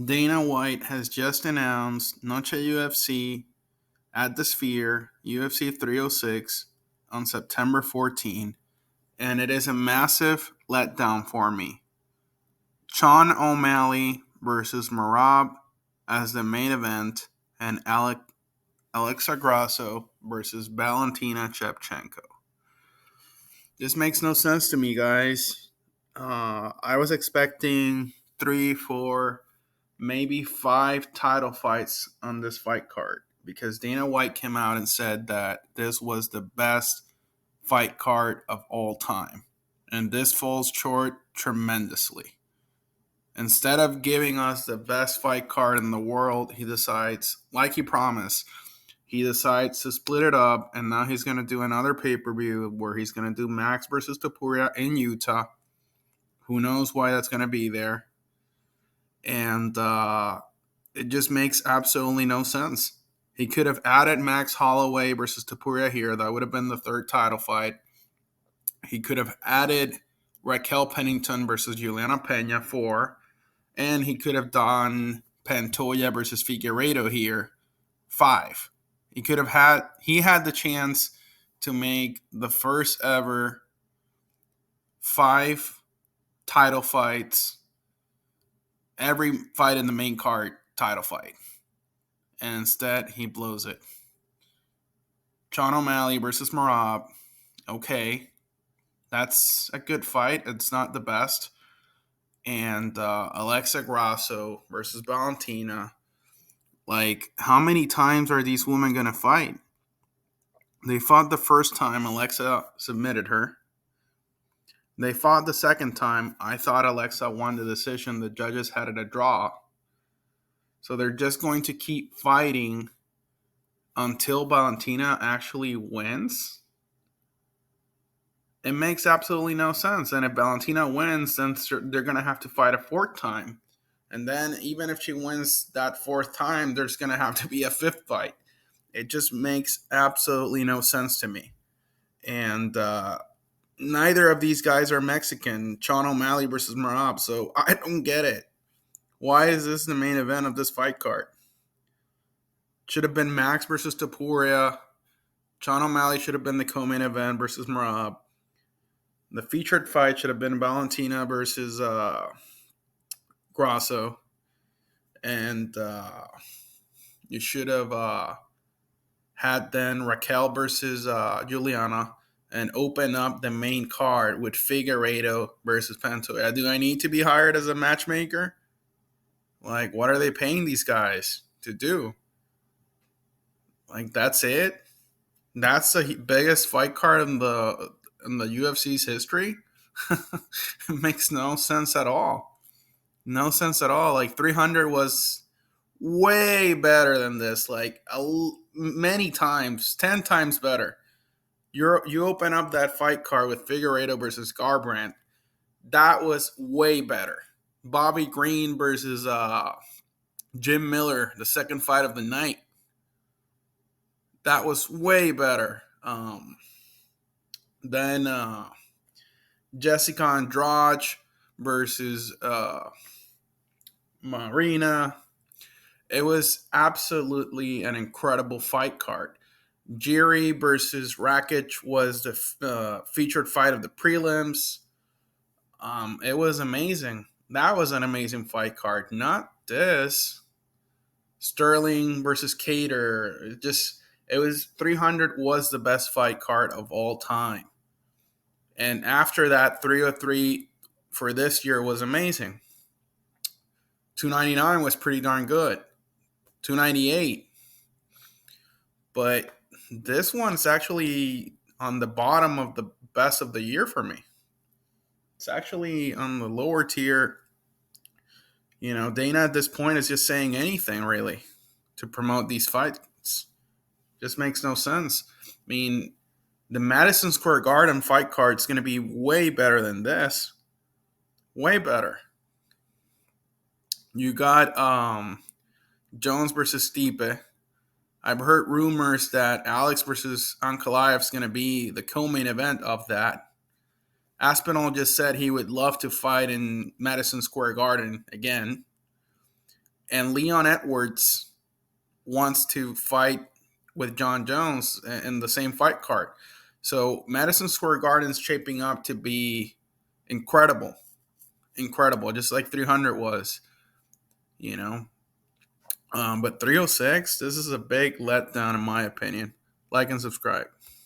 Dana White has just announced Noche UFC at the Sphere, UFC 306, on September 14, and it is a massive letdown for me. Sean O'Malley versus Marab as the main event, and Alexa Grasso versus Valentina Shevchenko. This makes no sense to me, guys. I was expecting 3, 4, maybe 5 title fights on this fight card because Dana White came out and said that this was the best fight card of all time. And this falls short tremendously. Instead of giving us the best fight card in the world, he decides, like he promised, he decides to split it up, and now he's going to do another pay-per-view where he's going to do Max versus Topuria in Utah. Who knows why that's going to be there. And it just makes absolutely no sense. He could have added Max Holloway versus Topuria here. That would have been the third title fight. He could have added Raquel Pennington versus Juliana Pena 4. And he could have done Pantoja versus Figueiredo here 5. He had the chance to make the first ever 5 title fights, every fight in the main card title fight. And instead, he blows it. Sean O'Malley versus Marab. Okay. That's a good fight. It's not the best. And Alexa Grasso versus Valentina. Like, how many times are these women going to fight? They fought the first time. Alexa submitted her. They fought the second time. I thought Alexa won the decision. The judges had it a draw. So they're just going to keep fighting until Valentina actually wins. It makes absolutely no sense. And if Valentina wins, then they're going to have to fight a 4th time. And then even if she wins that 4th time, there's going to have to be a 5th fight. It just makes absolutely no sense to me. And neither of these guys are Mexican. Sean O'Malley versus Marab. So I don't get it. Why is this the main event of this fight card? Should have been Max versus Topuria. Sean O'Malley should have been the co-main event versus Marab. The featured fight should have been Valentina versus Grasso. And you should have had then Raquel versus Juliana and open up the main card with Figueiredo versus Pantoja. Do I need to be hired as a matchmaker? Like, what are they paying these guys to do? Like, that's it? That's the biggest fight card in the UFC's history? It makes no sense at all. No sense at all. Like, 300 was way better than this. Like, many times, 10 times better. You open up that fight card with Figueiredo versus Garbrandt. That was way better. Bobby Green versus Jim Miller, the second fight of the night. That was way better. Then Jessica Andrade versus Marina. It was absolutely an incredible fight card. Jiri versus Rakic was the featured fight of the prelims. It was amazing. That was an amazing fight card. Not this. Sterling versus Cater. It was 300 was the best fight card of all time. And after that, 303 for this year was amazing. 299 was pretty darn good. 298. But this one's actually on the bottom of the best of the year for me. It's actually on the lower tier. You know, Dana at this point is just saying anything, really, to promote these fights. Just makes no sense. I mean, the Madison Square Garden fight card is going to be way better than this. Way better. You got Jones versus Stipe. I've heard rumors that Alex versus Ankalaev is going to be the co-main event of that. Aspinall just said he would love to fight in Madison Square Garden again. And Leon Edwards wants to fight with John Jones in the same fight card. So Madison Square Garden is shaping up to be incredible, incredible, just like 300 was, you know. But 306, this is a big letdown in my opinion. Like and subscribe.